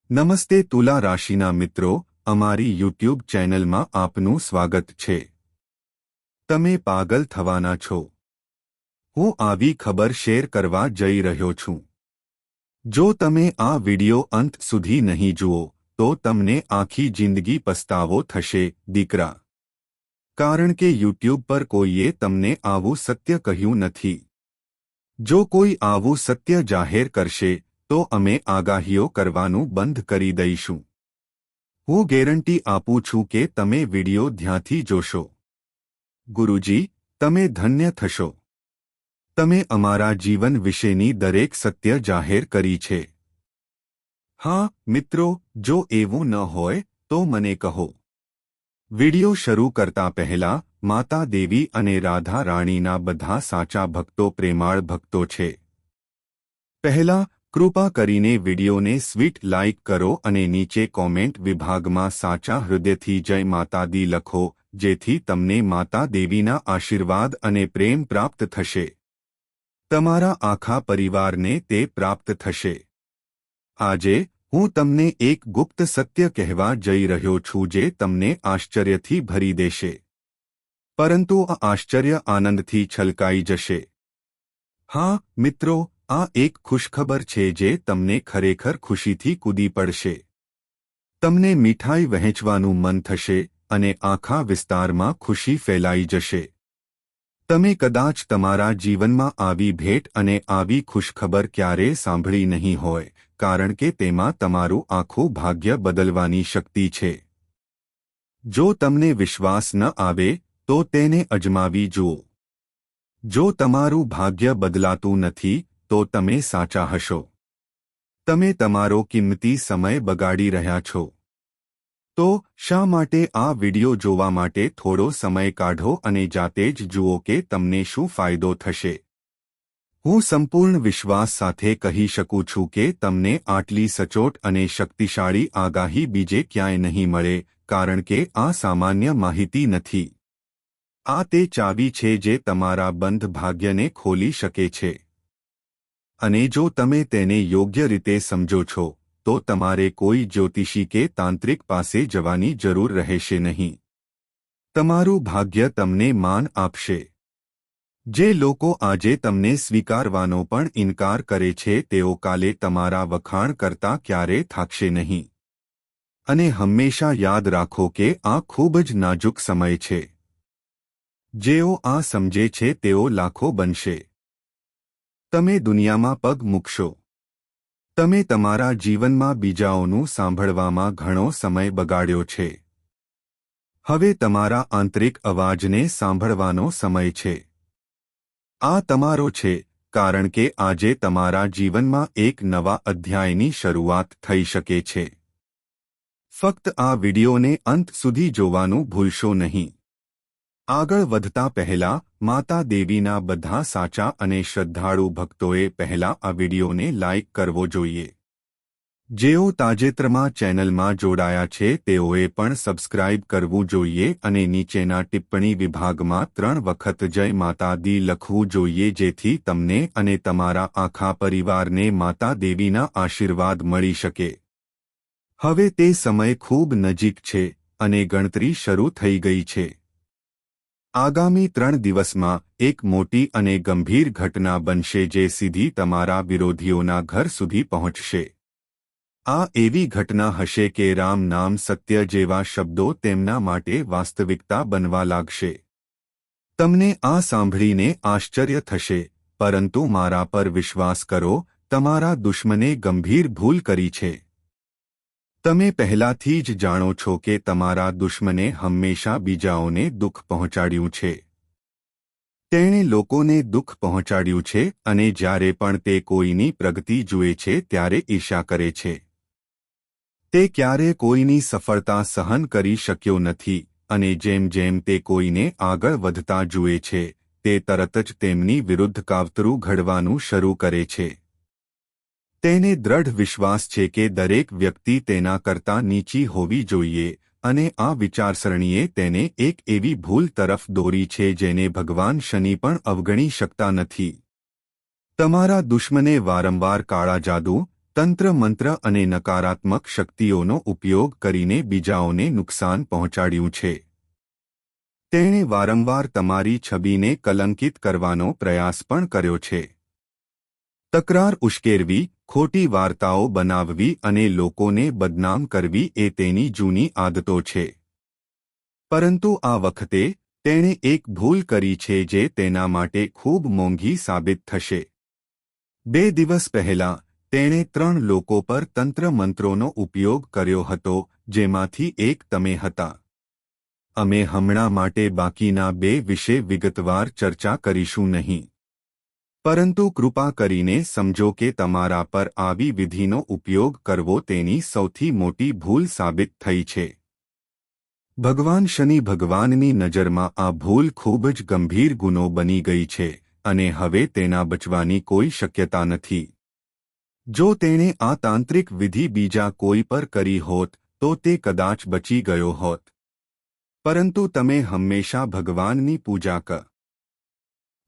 નમસ્તે તુલા રાશિના મિત્રો, અમારી યુટ્યુબ ચેનલમાં આપનું સ્વાગત છે. તમે પાગલ થવાના છો. હું આવી ખબર શેર કરવા જઈ રહ્યો છું. જો તમે આ વિડિયો અંત સુધી નહીં જુઓ તો તમને આખી જિંદગી પસ્તાવો થશે, દીકરા. કારણ કે યુટ્યુબ પર કોઈએ તમને આવું સત્ય કહ્યું નથી. જો કોઈ આવું સત્ય જાહેર કરશે તો અમે આગાહીઓ કરવાનું બંધ કરી દઈશું. હું ગેરંટી આપું છું કે તમે વિડિયો ધ્યાનથી જોશો. ગુરુજી, તમે ધન્ય થશો. તમે અમારા જીવન વિશેની દરેક સત્ય જાહેર કરી છે. હા મિત્રો, જો એવું ન હોય તો મને કહો. વિડિયો શરૂ કરતા પહેલા, માતા દેવી અને રાધા રાણીના બધા સાચા ભક્તો પ્રેમાળ ભક્તો છે. પહેલા, કૃપા કરીને વિડિયોને સ્વીટ લાઇક કરો અને નીચે કોમેન્ટ વિભાગમાં સાચા હૃદયથી જય માતા દી લખો, જેથી તમને માતા દેવીના આશીર્વાદ અને પ્રેમ પ્રાપ્ત થશે. તમારા આખા પરિવારને તે પ્રાપ્ત થશે. આજે હું તમને એક ગુપ્ત સત્ય કહેવા જઈ રહ્યો છું જે તમને આશ્ચર્યથી ભરી દેશે. પરંતુ આ આશ્ચર્ય આનંદથી છલકાઈ જશે. હા મિત્રો, આ એક ખુશખબર છે જે તમને ખરેખર ખુશીથી કૂદી પડશે. તમને મીઠાઈ વહેંચવાનું મન થશે અને આખા વિસ્તારમાં ખુશી ફેલાઈ જશે. તમે કદાચ તમારા જીવનમાં આવી ભેટ અને આવી ખુશખબર ક્યારેય સાંભળી નહીં હોય, કારણ કે તેમાં તમારું આખું ભાગ્ય બદલવાની શક્તિ છે. જો તમને વિશ્વાસ ન આવે તો તેને અજમાવી જુઓ. જો તમારું ભાગ્ય બદલાતું નથી તો તમે સાચા હશો. તમે તમારો કિંમતી સમય બગાડી રહ્યા છો. તો શા માટે આ વિડિયો જોવા માટે થોડો સમય કાઢો અને જાતે જ જુઓ કે તમને શું ફાયદો થશે. હું સંપૂર્ણ વિશ્વાસ સાથે કહી શકું છું કે તમને આટલી સચોટ અને શક્તિશાળી આગાહી બીજે ક્યાંય નહીં મળે, કારણ કે આ સામાન્ય માહિતી નથી. આ તે ચાવી છે જે તમારા બંધ ભાગ્યને ખોલી શકે છે. અને જો તમે તેને યોગ્ય રીતે સમજો છો તો તમારે કોઈ જ્યોતિષી કે તાંત્રિક પાસે જવાની જરૂર રહેશે નહીં. તમારું ભાગ્ય તમને માન આપશે. જે લોકો આજે તમને સ્વીકારવાનો પણ ઇનકાર કરે છે તેઓ કાલે તમારા વખાણ કરતા ક્યારેય થાકશે નહીં. અને હંમેશા યાદ રાખો કે આ ખૂબ જ નાજુક સમય છે. જેઓ આ સમજે છે તેઓ લાખો બનશે. તમે દુનિયામાં પગ મૂકશો. તમે તમારા જીવનમાં બીજાઓનું સાંભળવામાં ઘણો સમય બગાડ્યો છે. હવે તમારા આંતરિક અવાજને સાંભળવાનો સમય છે. આ તમારો છે, કારણ કે આજે તમારા જીવનમાં એક નવા અધ્યાયની શરૂઆત થઈ શકે છે. ફક્ત આ વિડિયોને અંત સુધી જોવાનું ભૂલશો નહીં. આગળ વધતા પહેલા, માતા દેવીના બધા સાચા અને શ્રદ્ધાળુ ભક્તોએ પહેલા આ વિડિયોને લાઇક કરવો જોઈએ. જેઓ તાજેતરમાં ચેનલમાં જોડાયા છે તેઓએ પણ સબસ્ક્રાઇબ કરવું જોઈએ અને નીચેના ટિપ્પણી વિભાગમાં 3 વખત જય માતા દી લખવું જોઈએ જેથી તમને અને તમારા આખા પરિવારને માતા દેવીના આશીર્વાદ મળી શકે. હવે તે સમય ખૂબ નજીક છે અને ગણતરી શરૂ થઈ ગઈ છે. આગામી 3 દિવસમાં એક મોટી અને ગંભીર ઘટના બનશે જે સીધી તમારા વિરોધીઓના ઘર સુધી પહોંચશે. આ એવી ઘટના હશે કે રામ નામ સત્ય જેવા શબ્દો તેમના માટે વાસ્તવિકતા બનવા લાગશે. તમને આ સાંભળીને આશ્ચર્ય થશે, પરંતુ મારા પર વિશ્વાસ કરો, તમારા દુશ્મને ગંભીર ભૂલ કરી છે. તમે પહેલાથી જ જાણો છો કે તમારા દુશ્મને હંમેશા બીજાઓને દુઃખ પહોંચાડ્યું છે. તેણે લોકોને દુઃખ પહોંચાડ્યું છે અને જ્યારે પણ તે કોઈની પ્રગતિ જુએ છે ત્યારે ઈર્ષા કરે છે. તે ક્યારે કોઈની સફળતા સહન કરી શક્યો નથી અને જેમ જેમ તે કોઈને આગળ વધતા જુએ છે, તે તરત જ તેમની વિરુદ્ધ કાવતરું ઘડવાનું શરૂ કરે છે. તેને દ્રઢ વિશ્વાસ છે કે દરેક વ્યક્તિ તેના કરતાં નીચી હોવી જોઈએ અને આ વિચારસરણીએ તેને એક એવી ભૂલ તરફ દોરી છે જેને ભગવાન શનિ પણ અવગણી શકતા નથી. તમારા દુશ્મને વારંવાર કાળા જાદુ, તંત્ર મંત્ર અને નકારાત્મક શક્તિઓનો ઉપયોગ કરીને બીજાઓને નુકસાન પહોંચાડ્યું છે. તેણે વારંવાર તમારી છબીને કલંકિત કરવાનો પ્રયાસ પણ કર્યો છે. તકરાર ઉશ્કેરવી, ખોટી વાર્તાઓ બનાવવી અને લોકોને બદનામ કરવી એ તેની જૂની આદતો છે. પરંતુ આ વખતે તેણે એક ભૂલ કરી છે જે તેના માટે ખૂબ મોંઘી સાબિત થશે. 2 દિવસ પહેલાં તેણે 3 લોકો પર તંત્ર મંત્રોનો ઉપયોગ કર્યો હતો, જેમાંથી એક તમે હતા. અમે હમણાં માટે બાકીના 2 વિશે વિગતવાર ચર્ચા કરીશું નહીં. પરંતુ કૃપા કરીને સમજો કે તમારા પર આવી વિધિનો ઉપયોગ કરવો તેની સૌથી મોટી ભૂલ સાબિત થઈ છે. ભગવાન શનિ ભગવાનની નજરમાં આ ભૂલ ખૂબ જ ગંભીર ગુનો બની ગઈ છે અને હવે તેના બચવાની કોઈ શક્યતા નથી. જો તેણે આ તાંત્રિક વિધિ બીજા કોઈ પર કરી હોત તો તે કદાચ બચી ગયો હોત. પરંતુ તમે હંમેશા ભગવાનની પૂજા કર.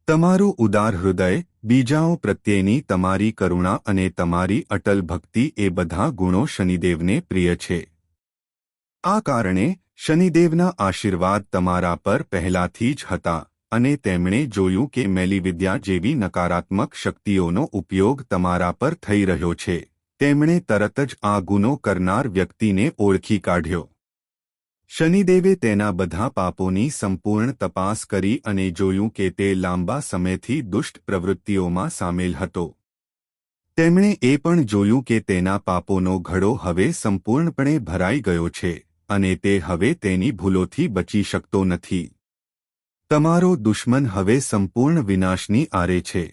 તમારું ઉદાર હૃદય, બીજાઓ પ્રત્યેની તમારી કરુણા અને તમારી અટલ ભક્તિ એ બધા ગુણો શનિદેવને પ્રિય છે. આ કારણે શનિદેવના આશીર્વાદ તમારા પર પહેલાથી જ હતા અને તેમણે જોયું કે મેલીવિદ્યા જેવી નકારાત્મક શક્તિઓનો ઉપયોગ તમારા પર થઈ રહ્યો છે. તેમણે તરત જ આ ગુનો કરનાર વ્યક્તિને ઓળખી કાઢ્યો. શનિદેવે તેના બધા પાપોની સંપૂર્ણ તપાસ કરી અને જોયું કે તે લાંબા સમયથી દુષ્ટ પ્રવૃત્તિઓમાં સામેલ હતો. તેમણે એ પણ જોયું કે તેના પાપોનો ઘડો હવે સંપૂર્ણપણે ભરાઈ ગયો છે અને તે હવે તેની ભૂલોથી બચી શકતો નથી. તમારો દુશ્મન હવે સંપૂર્ણ વિનાશની આરે છે.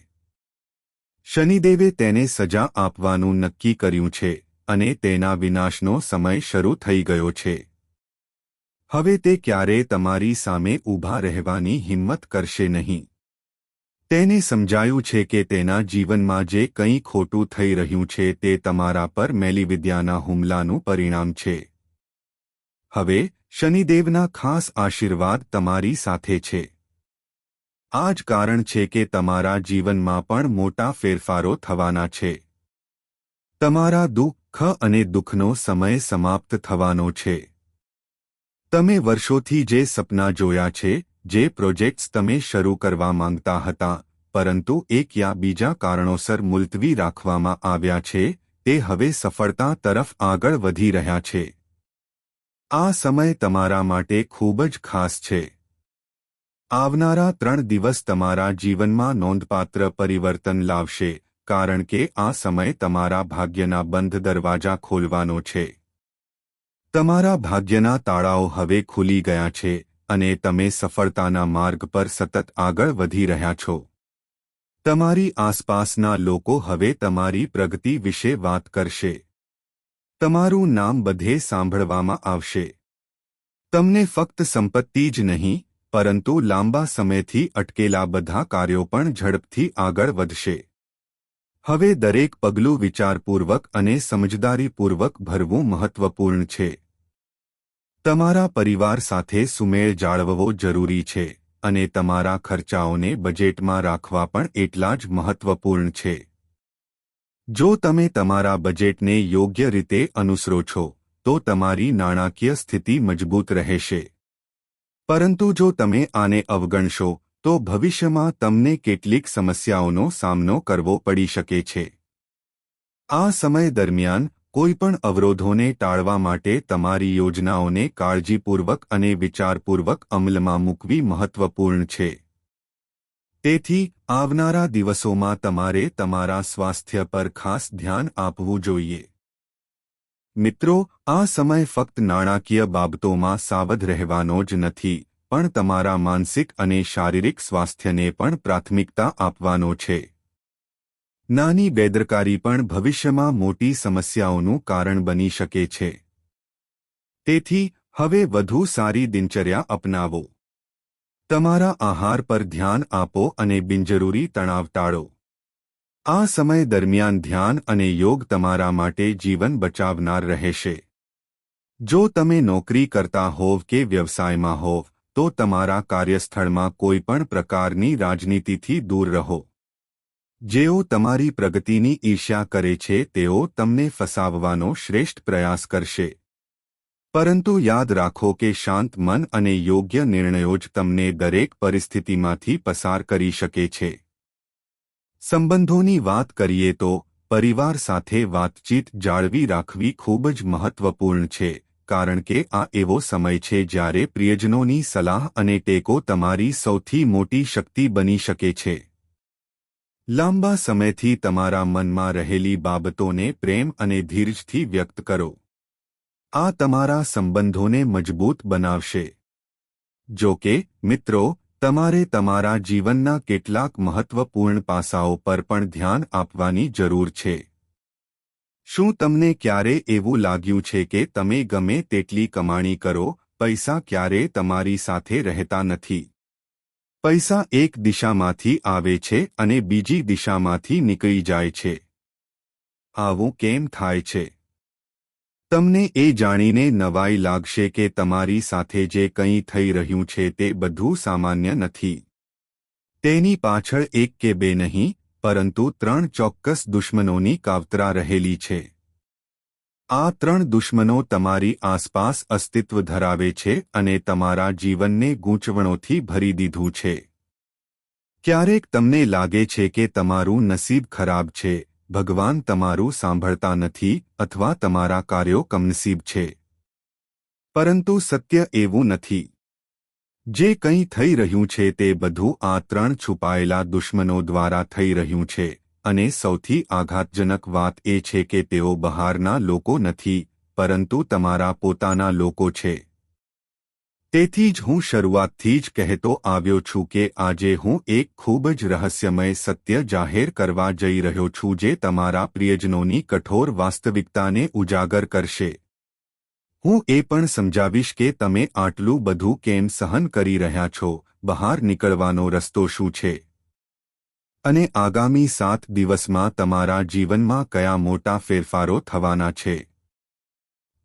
શનિદેવે તેને સજા આપવાનું નક્કી કર્યું છે અને તેના વિનાશનો સમય શરૂ થઈ ગયો છે. હવે તે ક્યારેય તમારી સામે ઊભા રહેવાની હિંમત કરશે નહીં. તેને સમજાયું છે કે તેના જીવનમાં જે કંઈ ખોટું થઈ રહ્યું છે તે તમારા પર મેલીવિદ્યાના હુમલાનું પરિણામ છે. હવે શનિદેવના ખાસ આશીર્વાદ તમારી સાથે છે. આ જ કારણ છે કે તમારા જીવનમાં પણ મોટા ફેરફારો થવાના છે. તમારા દુઃખ અને દુઃખનો સમય સમાપ્ત થવાનો છે. તમે વર્ષોથી જે સપના જોયા છે, જે પ્રોજેક્ટ્સ તમે શરૂ કરવા માંગતા હતા પરંતુ એક યા બીજા કારણોસર મુલતવી રાખવામાં આવ્યા છે, તે હવે સફળતા તરફ આગળ વધી રહ્યા છે. આ સમય તમારા માટે ખૂબ જ ખાસ છે. આવનારા 3 દિવસ તમારા જીવનમાં નોંધપાત્ર પરિવર્તન લાવશે કારણ કે આ સમય તમારા ભાગ્યના બંધ દરવાજા ખોલવાનો છે. તમારા ભાગ્યના તાળાઓ હવે ખુલી ગયા છે અને તમે સફળતાના માર્ગ પર સતત આગળ વધી રહ્યા છો. તમારી આસપાસના લોકો હવે તમારી પ્રગતિ વિશે વાત કરશે. તમારું નામ બધે સાંભળવામાં આવશે. તમને ફક્ત સંપત્તિ જ નહીં પરંતુ લાંબા સમયથી અટકેલા બધા કાર્યો પણ ઝડપથી આગળ વધશે. હવે દરેક પગલું વિચારપૂર્વક અને સમજદારીપૂર્વક ભરવું મહત્વપૂર્ણ છે. તમારા પરિવાર સાથે સુમેળ જાળવવો જરૂરી છે અને તમારા ખર્ચાઓને બજેટમાં રાખવા પણ એટલા જ મહત્વપૂર્ણ છે. જો તમે તમારા બજેટને યોગ્ય રીતે અનુસરો છો તો તમારી નાણાકીય સ્થિતિ મજબૂત રહેશે. પરંતુ જો તમે આને અવગણશો તો ભવિષ્યમાં તમને કેટલીક સમસ્યાઓનો સામનો કરવો પડી શકે છે. આ સમય દરમિયાન કોઈપણ અવરોધોને ટાળવા માટે તમારી યોજનાઓને કાળજીપૂર્વક અને વિચારપૂર્વક અમલમાં મૂકવી મહત્વપૂર્ણ છે. તેથી આવનારા દિવસોમાં તમારે તમારા સ્વાસ્થ્ય પર ખાસ ધ્યાન આપવું જોઈએ. મિત્રો, આ સમય ફક્ત નાણાકીય બાબતોમાં સાવધ રહેવાનો જ નથી, પણ તમારા માનસિક અને શારીરિક સ્વાસ્થ્યને પણ પ્રાથમિકતા આપવાનો છે. નાની બેદરકારી પણ ભવિષ્યમાં મોટી સમસ્યાઓનું કારણ બની શકે છે. તેથી હવે વધુ સારી દિનચર્યા અપનાવો. તમારા આહાર પર ધ્યાન આપો અને બિનજરૂરી તણાવ ટાળો. આ સમય દરમિયાન ધ્યાન અને યોગ તમારા માટે જીવન બચાવનાર રહેશે. જો તમે નોકરી કરતા હોવ કે વ્યવસાયમાં હોવ તો તમારા કાર્યસ્થળમાં કોઈપણ પ્રકારની રાજનીતિથી દૂર રહો. જેઓ તમારી પ્રગતિની ઈર્ષ્યા કરે છે તેઓ તમને ફસાવવાનો શ્રેષ્ઠ પ્રયાસ કરશે. પરંતુ યાદ રાખો કે શાંત મન અને યોગ્ય નિર્ણયો જ તમને દરેક પરિસ્થિતિમાંથી પસાર કરી શકે છે. સંબંધોની વાત કરીએ તો પરિવાર સાથે વાતચીત જાળવી રાખવી ખૂબ જ મહત્વપૂર્ણ છે, કારણ કે આ એવો સમય છે જ્યારે પ્રિયજનોની સલાહ અને ટેકો તમારી સૌથી મોટી શક્તિ બની શકે છે. લાંબા સમયથી તમારા મનમાં રહેલી બાબતોને પ્રેમ અને ધીરજથી વ્યક્ત કરો. આ તમારા સંબંધોને મજબૂત બનાવશે. જો કે, મિત્રો, તમારે તમારા જીવનના કેટલાક મહત્વપૂર્ણ પાસાઓ પર પણ ધ્યાન આપવાની જરૂર છે. શું તમને ક્યારે એવું લાગ્યું છે કે તમે ગમે તેટલી કમાણી કરો, પૈસા ક્યારે તમારી સાથે રહેતા નથી? પૈસા એક દિશામાંથી આવે છે અને બીજી દિશામાંથી નીકળી જાય છે. આવું કેમ થાય છે? તમને એ જાણીને નવાઈ લાગશે કે તમારી સાથે જે કંઈ થઈ રહ્યું છે તે બધું સામાન્ય નથી. તેની પાછળ એક કે બે નહીં, પરંતુ 3 ચોક્કસ દુશ્મનોની કાવતરા રહેલી છે. આ 3 દુશ્મનો તમારી આસપાસ અસ્તિત્વ ધરાવે છે અને તમારા જીવનને ગૂંચવણોથી ભરી દીધું છે. ક્યારેક તમને લાગે છે કે તમારું નસીબ ખરાબ છે, ભગવાન તમારું સાંભળતા નથી અથવા તમારા કાર્યો કમનસીબ છે. પરંતુ સત્ય એવું નથી. જે કંઈ થઈ રહ્યું છે તે બધું આ 3 છુપાયેલા દુશ્મનો દ્વારા થઈ રહ્યું છે. અને સૌથી આઘાતજનક વાત એ છે કે તેઓ બહારના લોકો નથી, પરંતુ તમારા પોતાના લોકો છે. તેથી જ હું શરૂઆતથી જ કહેતો આવ્યો છું કે આજે હું એક ખૂબ જ રહસ્યમય સત્ય જાહેર કરવા જઈ રહ્યો છું જે તમારા પ્રિયજનોની કઠોર વાસ્તવિકતાને ઉજાગર કરશે. હું એ પણ સમજાવીશ કે તમે આટલું બધું કેમ સહન કરી રહ્યા છો, બહાર નીકળવાનો રસ્તો શું છે, અને આગામી 7 દિવસમાં તમારા જીવનમાં કયા મોટા ફેરફારો થવાના છે.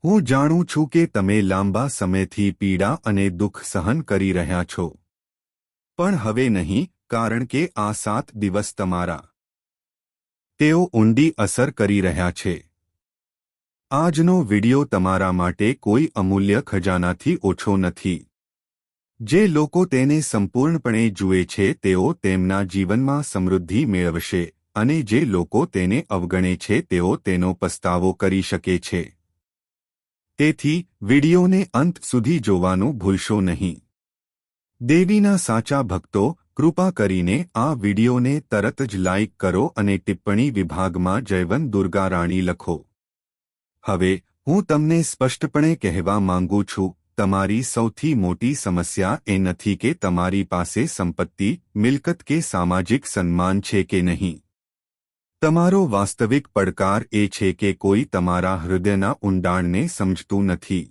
હું જાણું છું કે તમે લાંબા સમયથી પીડા અને દુઃખ સહન કરી રહ્યા છો. પણ હવે નહીં, કારણ કે આ 7 દિવસ તમારા તેઓ ઊંડી અસર કરી રહ્યા છે. આજનો વિડિયો તમારા માટે કોઈ અમૂલ્ય ખજાનાથી ઓછો નથી. જે લોકો તેને સંપૂર્ણપણે જુએ છે તેઓ તેમના જીવનમાં સમૃદ્ધિ મેળવશે, અને જે લોકો તેને અવગણે છે તેઓ તેનો પસ્તાવો કરી શકે છે. તેથી વિડિયોને અંત સુધી જોવાનું ભૂલશો નહીં. દેવીના સાચા ભક્તો, કૃપા કરીને આ વિડિયોને તરત જ લાઇક કરો અને ટિપ્પણી વિભાગમાં જયવંત દુર્ગા રાણી લખો. હવે હું તમને સ્પષ્ટપણે કહેવા માંગુ છું, તમારી સૌથી મોટી સમસ્યા એ નથી કે તમારી પાસે સંપત્તિ, મિલકત કે સામાજિક સન્માન છે કે નહીં. તમારો વાસ્તવિક પડકાર એ છે કે કોઈ તમારા હૃદયના ઊંડાણને સમજતું નથી.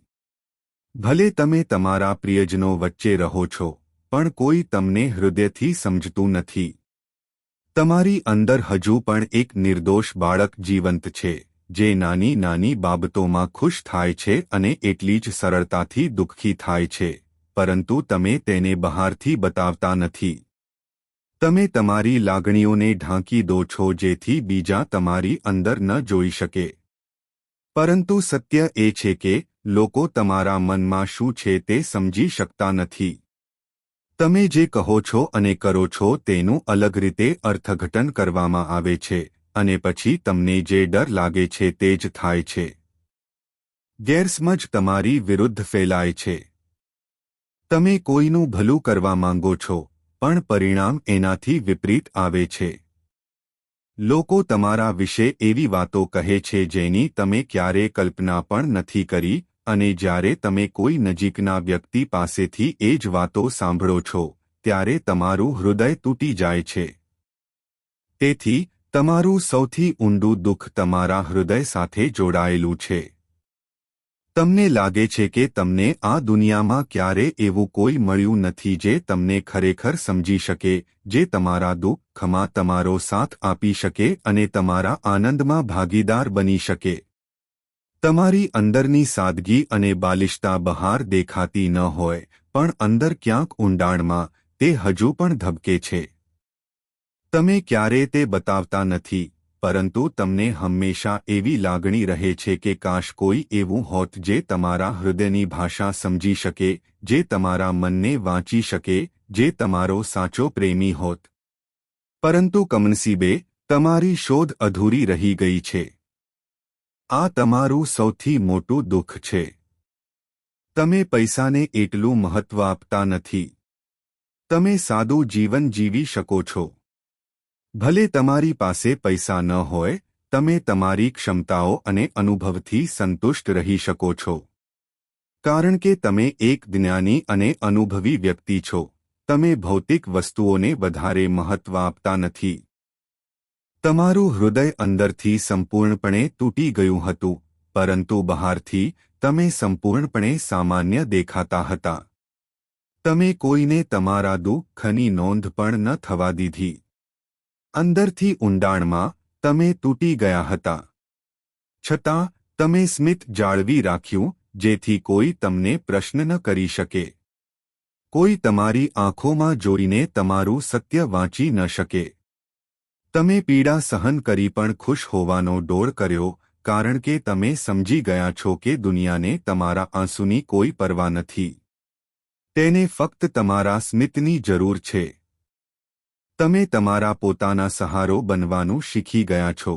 ભલે તમે તમારા પ્રિયજનો વચ્ચે રહો છો, પણ કોઈ તમને હૃદયથી સમજતું નથી. તમારી અંદર હજુ પણ એક નિર્દોષ બાળક જીવંત છે, જે નાની નાની બાબતોમાં ખુશ થાય છે અને એટલી જ સરળતાથી દુઃખી થાય છે, પરંતુ તમે તેને બહારથી બતાવતા નથી. તમે તમારી લાગણીઓને ઢાંકી દો છો જેથી બીજા તમારી અંદર ન જોઈ શકે. પરંતુ સત્ય એ છે કે લોકો તમારા મનમાં શું છે તે સમજી શકતા નથી. તમે જે કહો છો અને કરો છો તેનું અલગ રીતે અર્થઘટન કરવામાં આવે છે, અને પછી તમને જે ડર લાગે છે તે જ થાય છે. ગેરસમજ તમારી વિરુદ્ધ ફેલાય છે. તમે કોઈનું ભલું કરવા માંગો છો, પણ પરિણામ એનાથી વિપરીત આવે છે. લોકો તમારા વિશે એવી વાતો કહે છે જેની તમે ક્યારેય કલ્પના પણ નથી કરી, અને જ્યારે તમે કોઈ નજીકના વ્યક્તિ પાસેથી એ જ વાતો સાંભળો છો, ત્યારે તમારું હૃદય તૂટી જાય છે. તેથી તમારું સૌથી ઊંડું દુઃખ તમારા હૃદય સાથે જોડાયેલું છે. તમને લાગે છે કે તમને આ દુનિયામાં ક્યારે એવું કોઈ મળ્યું નથી જે તમને ખરેખર સમજી શકે, જે તમારા દુઃખમાં તમારો સાથ આપી શકે અને તમારા આનંદમાં ભાગીદાર બની શકે. તમારી અંદરની સાદગી અને બાલિશતા બહાર દેખાતી ન હોય, પણ અંદર ક્યાંક ઊંડાણમાં તે હજુ પણ ધબકે છે. તમે ક્યારે તે બતાવતા નથી, પરંતુ તમને હંમેશા એવી લાગણી રહે છે કે કાશ કોઈ એવું હોત જે તમારા હૃદયની ભાષા સમજી શકે, જે તમારા મનને વાંચી શકે, જે તમારો સાચો પ્રેમી હોત. પરંતુ કમનસીબે તમારી શોધ અધૂરી રહી ગઈ છે. આ તમારું સૌથી મોટું દુઃખ છે. તમે પૈસાને એટલું મહત્વ આપતા નથી. તમે સાદું જીવન જીવી શકો છો. ભલે તમારી પાસે પૈસા ન હોય, તમે તમારી ક્ષમતાઓ અને અનુભવથી સંતુષ્ટ રહી શકો છો. કારણ કે તમે એક જ્ઞાની અને અનુભવી વ્યક્તિ છો. તમે ભૌતિક વસ્તુઓને વધારે મહત્વ આપતા નથી. તમારું હૃદય અંદરથી સંપૂર્ણપણે તૂટી ગયું હતું, પરંતુ બહારથી તમે સંપૂર્ણપણે સામાન્ય દેખાતા હતા. તમે કોઈને તમારા દુઃખની નોંધ પણ ન થવા દીધી. અંદરથી ઊંડાણમાં તમે તૂટી ગયા હતા. છતાં તમે સ્મિત જાળવી રાખ્યું, જેથી કોઈ તમને પ્રશ્ન ન કરી શકે. કોઈ તમારી આંખોમાં જોઈને તમારું સત્ય વાંચી ન શકે. તમે પીડા સહન કરી પણ ખુશ હોવાનો ડોળ કર્યો, કારણ કે તમે સમજી ગયા છો કે દુનિયાને તમારા આંસુની કોઈ પરવા નથી. તેને ફક્ત તમારા સ્મિતની જરૂર છે. તમે તમારા પોતાના સહારો બનવાનું શીખી ગયા છો.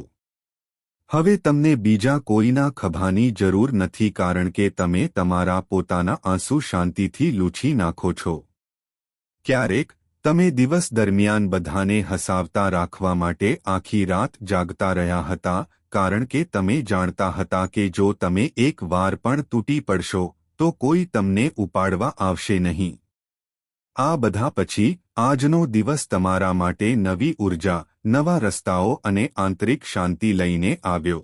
હવે તમને બીજા કોઈના ખભાની જરૂર નથી, કારણ કે તમે તમારા પોતાના આંસુ શાંતિથી લૂછી નાખો છો. ક્યારેક તમે દિવસ દરમિયાન બધાને હસાવતા રાખવા માટે આખી રાત જાગતા રહ્યા હતા, કારણ કે તમે જાણતા હતા કે જો તમે એક વાર પણ તૂટી પડશો, તો કોઈ તમને ઉપાડવા આવશે નહીં. આ બધા પછી આજનો દિવસ તમારા માટે નવી ઉર્જા, નવા રસ્તાઓ અને આંતરિક શાંતિ લઈને આવ્યો.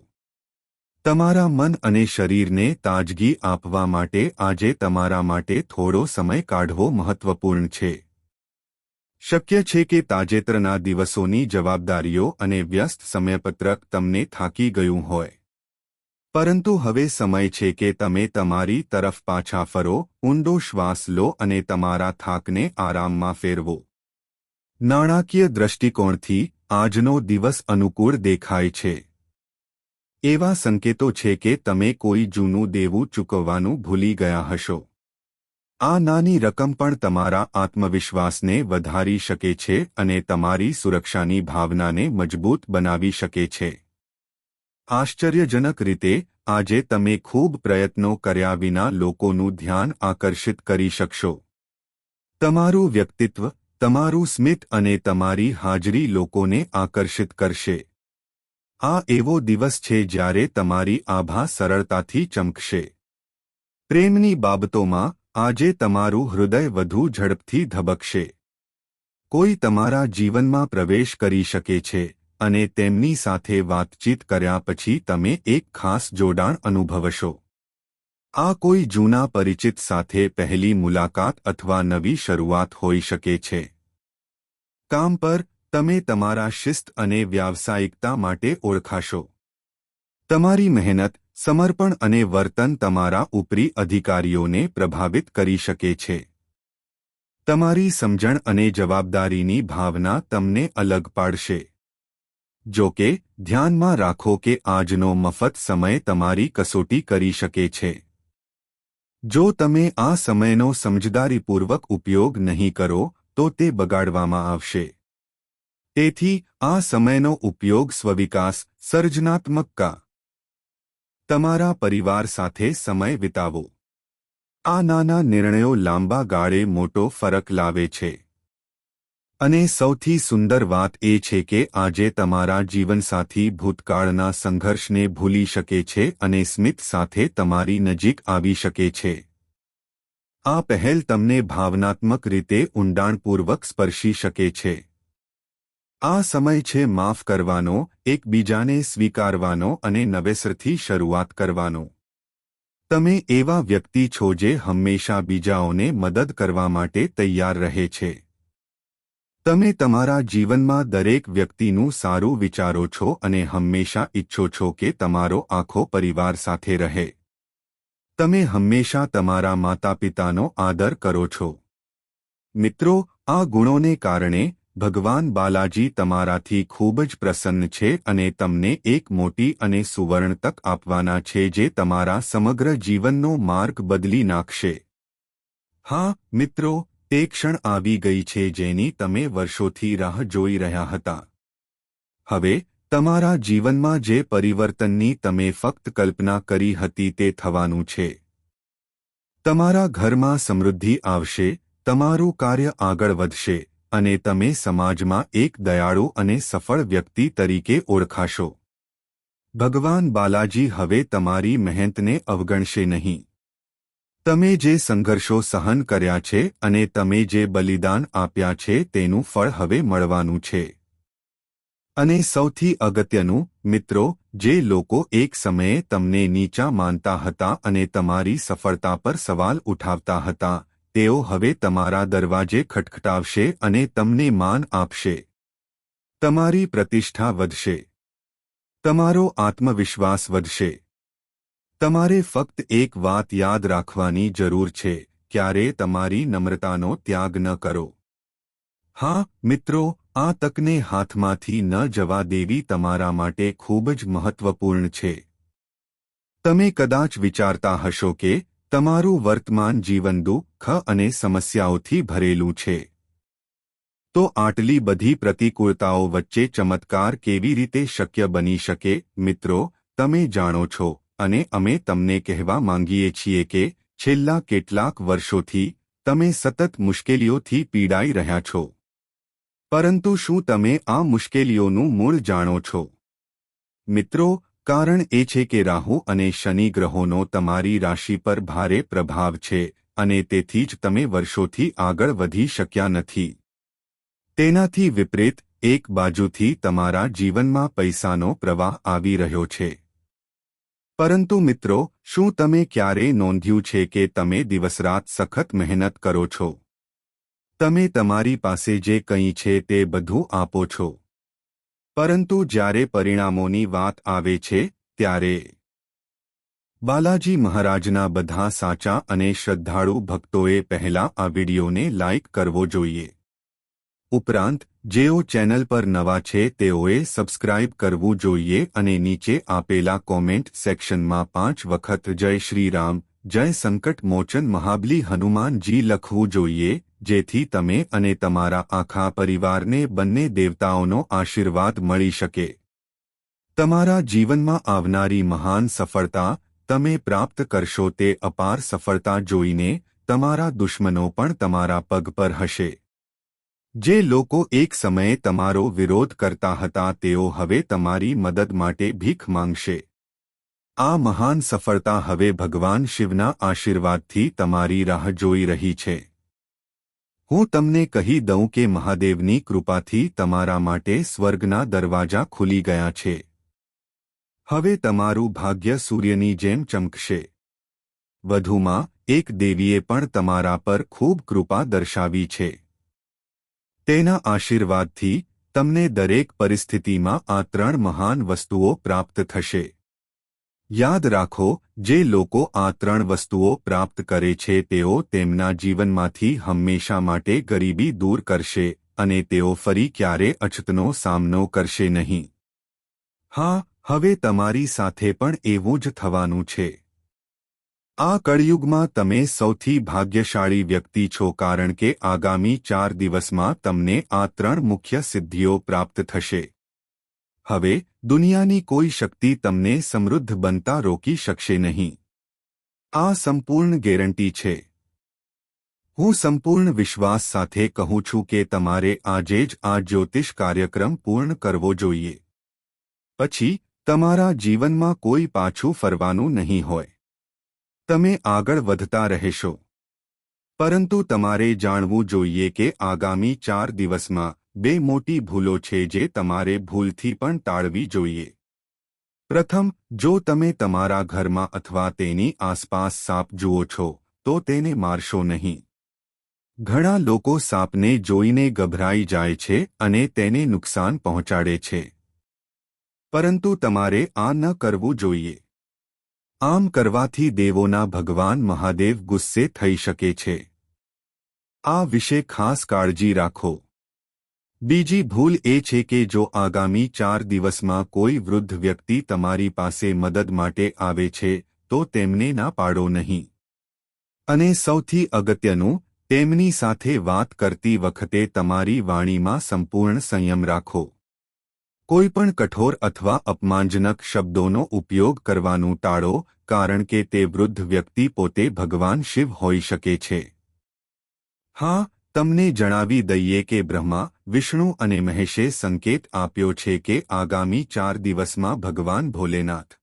તમારા મન અને શરીરને તાજગી આપવા માટે આજે તમારા માટે થોડો સમય કાઢવો મહત્વપૂર્ણ છે. શક્ય છે કે તાજેતરના દિવસોની જવાબદારીઓ અને વ્યસ્ત સમયપત્રક તમને થાકી ગયું હોય. પરંતુ હવે સમય છે કે તમે તમારી તરફ પાછા ફરો, ઊંડો શ્વાસ લો અને તમારા થાકને આરામમાં ફેરવો. નાણાકીય દૃષ્ટિકોણથી આજનો દિવસ અનુકૂળ દેખાય છે. એવા સંકેતો છે કે તમે કોઈ જૂનું દેવું ચૂકવવાનું ભૂલી ગયા હશો. આ નાની રકમ પણ તમારા આત્મવિશ્વાસને વધારી શકે છે અને તમારી સુરક્ષાની ભાવનાને મજબૂત બનાવી શકે છે. આશ્ચર્યજનક રીતે આજે તમે ખૂબ પ્રયત્નો કર્યા વિના લોકોનું ધ્યાન આકર્ષિત કરી શકશો. તમારું વ્યક્તિત્વ, તમારું સ્મિત અને તમારી હાજરી લોકોને આકર્ષિત કરશે. આ એવો દિવસ છે જ્યારે તમારી આભા સરળતાથી ચમકશે. પ્રેમની બાબતોમાં આજે તમારું હૃદય વધુ ઝડપથી ધબકશે. કોઈ તમારા જીવનમાં પ્રવેશ કરી શકે છે, અને તેમની સાથે વાતચીત કર્યા પછી તમે એક ખાસ જોડાણ અનુભવશો. આ કોઈ જૂના પરિચિત સાથે પહેલી મુલાકાત અથવા નવી શરૂઆત હોઈ શકે છે. કામ પર તમે તમારા શિસ્ત અને વ્યાવસાયિકતા માટે ઓળખાશો. તમારી મહેનત, સમર્પણ અને વર્તન તમારા ઉપરી અધિકારીઓને પ્રભાવિત કરી શકે છે. તમારી સમજણ અને જવાબદારીની ભાવના તમને અલગ પાડશે. જો કે, ધ્યાનમાં રાખો કે આજનો મફત સમય તમારી કસોટી કરી શકે છે. જો તમે આ સમયનો સમજદારીપૂર્વક ઉપયોગ નહીં કરો, તો તે બગાડવામાં આવશે. તેથી આ સમયનો ઉપયોગ સ્વવિકાસ, સર્જનાત્મકતા, તમારા પરિવાર સાથે સમય વિતાવો. આ નાના નિર્ણયો લાંબા ગાળે મોટો ફરક લાવે છે. અને સૌથી સુંદર વાત એ છે કે આજે તમારા જીવનસાથી ભૂતકાળના સંઘર્ષને ભૂલી શકે છે અને સ્મિત સાથે તમારી નજીક આવી શકે છે. આ પહેલ તમને ભાવનાત્મક રીતે ઊંડાણપૂર્વક સ્પર્શી શકે છે. આ સમય છે માફ કરવાનો, એકબીજાને સ્વીકારવાનો અને નવેસરથી શરૂઆત કરવાનો. તમે એવા વ્યક્તિ છો જે હંમેશા બીજાઓને મદદ કરવા માટે તૈયાર રહે છે. તમે તમારા જીવનમાં દરેક વ્યક્તિનું સારું વિચારો છો અને હંમેશા ઈચ્છો છો કે તમારો આખો પરિવાર સાથે રહે. તમે હંમેશા તમારા માતાપિતાનો આદર કરો છો. મિત્રો, આ ગુણોને કારણે ભગવાન બાલાજી તમારાથી ખૂબ જ પ્રસન્ન છે અને તમને એક મોટી અને સુવર્ણ તક આપવાના છે જે તમારા સમગ્ર જીવનનો માર્ગ બદલી નાખશે. હા મિત્રો, તે ક્ષણ આવી ગઈ છે જેની તમે વર્ષોથી રાહ જોઈ રહ્યા હતા. હવે તમારા જીવનમાં જે પરિવર્તનની તમે ફક્ત કલ્પના કરી હતી તે થવાનું છે. તમારા ઘરમાં સમૃદ્ધિ આવશે, તમારું કાર્ય આગળ વધશે અને તમે સમાજમાં એક દયાળુ અને સફળ વ્યક્તિ તરીકે ઓળખાશો. ભગવાન બાલાજી હવે તમારી મહેનતને અવગણશે નહીં. તમે જે સંઘર્ષો સહન કર્યા છે અને તમે જે બલિદાન આપ્યા છે તેનું ફળ હવે મળવાનું છે. અને સૌથી અગત્યનું, મિત્રો, જે લોકો એક સમયે તમને નીચા માનતા હતા અને તમારી સફળતા પર સવાલ ઉઠાવતા હતા, તેઓ હવે તમારા દરવાજે ખટખટાવશે અને તમને માન આપશે. તમારી પ્રતિષ્ઠા વધશે. તમારો આત્મવિશ્વાસ વધશે. તમારે ફક્ત એક વાત યાદ રાખવાની જરૂર છે, ક્યારેય તમારી નમ્રતાનો ત્યાગ ન કરો. હા મિત્રો, આ તકને હાથમાંથી ન જવા દેવી તમારા માટે ખૂબ જ મહત્વપૂર્ણ છે. તમે કદાચ વિચારતા હશો કે તમારું વર્તમાન જીવન દુઃખ અને સમસ્યાઓથી ભરેલું છે. તો આટલી બધી પ્રતિકૂળતાઓ વચ્ચે ચમત્કાર કેવી રીતે શક્ય બની શકે? મિત્રો, તમે જાણો છો અને અમે તમને કહેવા માંગીએ છીએ કે છેલ્લા કેટલાક વર્ષોથી તમે સતત મુશ્કેલીઓથી પીડાઈ રહ્યા છો. પરંતુ શું તમે આ મુશ્કેલીઓનું મૂળ જાણો છો? મિત્રો, કારણ એ છે કે રાહુ અને શનિ ગ્રહોનો તમારી રાશિ પર ભારે પ્રભાવ છે અને તેથી જ તમે વર્ષોથી આગળ વધી શક્યા નથી. તેનાથી વિપરીત, એક બાજુથી તમારા જીવનમાં પૈસાનો પ્રવાહ આવી રહ્યો છે. પરંતુ મિત્રો, શું તમે ક્યારેય નોંધ્યું છે કે તમે દિવસરાત સખત મહેનત કરો છો? તમે તમારી પાસે જે કંઈ છે તે બધું આપો છો. પરંતુ જ્યારે પરિણામોની વાત આવે છે, ત્યારે બાલાજી મહારાજના બધા સાચા અને શ્રદ્ધાળુ ભક્તોએ પહેલા આ વિડિયોને લાઇક કરવો જોઈએ. ઉપરાંત, જેઓ ચેનલ પર નવા છે તેઓએ સબસ્ક્રાઇબ કરવું જોઈએ અને નીચે આપેલા કોમેન્ટ સેક્શનમાં 5 વખત જય શ્રી રામ, જય સંકટ મોચન મહાબલી હનુમાનજી લખવું જોઈએ, જેથી તમે અને તમારા આખા પરિવારને બંને દેવતાઓનો આશીર્વાદ મળી શકે. તમારા જીવનમાં આવનારી મહાન સફળતા તમે પ્રાપ્ત કરશો તે અપાર સફળતા જોઈને તમારા દુશ્મનો પણ તમારા પગ પર હશે. જે લોકો એક સમયે તમારો વિરોધ કરતા હતા તેઓ હવે તમારી મદદ માટે ભીખ માંગશે. આ મહાન સફળતા હવે ભગવાન શિવના આશીર્વાદથી તમારી રાહ જોઈ રહી છે. હું તમને કહી દઉં કે મહાદેવની કૃપાથી તમારા માટે સ્વર્ગના દરવાજા ખુલી ગયા છે. હવે તમારું ભાગ્ય સૂર્યની જેમ ચમકશે. વધુમાં, એક દેવીએ પણ તમારા પર ખૂબ કૃપા દર્શાવી છે. તેના આશીર્વાદથી તમને દરેક પરિસ્થિતિમાં આ 3 મહાન વસ્તુઓ પ્રાપ્ત થશે. યાદ રાખો, જે લોકો આ 3 વસ્તુઓ પ્રાપ્ત કરે છે તેઓ તેમના જીવનમાંથી હંમેશા માટે ગરીબી દૂર કરશે અને તેઓ ફરી ક્યારે અછતનો સામનો કરશે નહીં. હા, હવે તમારી સાથે પણ એવું જ થવાનું છે. આ કળિયુગમાં તમે સૌથી ભાગ્યશાળી વ્યક્તિ છો કારણ કે આગામી 4 દિવસમાં તમને આ 3 મુખ્ય સિદ્ધિઓ પ્રાપ્ત થશે. હવે દુનિયાની કોઈ શક્તિ તમને સમૃદ્ધ બનતા રોકી શકશે નહીં. આ સંપૂર્ણ ગેરંટી છે. હું સંપૂર્ણ વિશ્વાસ સાથે કહું છું કે તમારે આજે જ આ જ્યોતિષ કાર્યક્રમ પૂર્ણ કરવો જોઈએ. પછી તમારા જીવનમાં કોઈ પાછું ફરવાનું નહીં હોય. તમે આગળ વધતા રહેશો. પરંતુ તમારે જાણવું જોઈએ કે આગામી 4 દિવસમાં 2 મોટી ભૂલો છે જે તમારે ભૂલથી પણ ટાળવી જોઈએ. પ્રથમ, જો તમે તમારા ઘરમાં અથવા તેની આસપાસ સાપ જુઓ છો, તો તેને મારશો નહીં. ઘણા લોકો સાપને જોઈને ગભરાઈ જાય છે અને તેને નુકસાન પહોંચાડે છે. પરંતુ તમારે આ ન કરવું જોઈએ. આમ કરવાથી દેવોના ભગવાન મહાદેવ ગુસ્સે થઈ શકે છે. આ વિશે ખાસ કાળજી રાખો. બીજી ભૂલ એ છે કે જો આગામી 4 દિવસમાં કોઈ વૃદ્ધ વ્યક્તિ તમારી પાસે મદદ માટે આવે છે તો તેમને ના પાડો નહીં. અને સૌથી અગત્યનું, તેમની સાથે વાત કરતી વખતે તમારી વાણીમાં સંપૂર્ણ સંયમ રાખો. કોઈપણ કઠોર અથવા અપમાનજનક શબ્દોનો ઉપયોગ કરવાનું ટાળો, કારણ કે તે વૃદ્ધ વ્યક્તિ પોતે ભગવાન શિવ હોઈ શકે છે. હા, તમને જણાવી દઈએ કે બ્રહ્મા, વિષ્ણુ અને મહેશે સંકેત આપ્યો છે કે આગામી 4 દિવસમાં ભગવાન ભોલેનાથ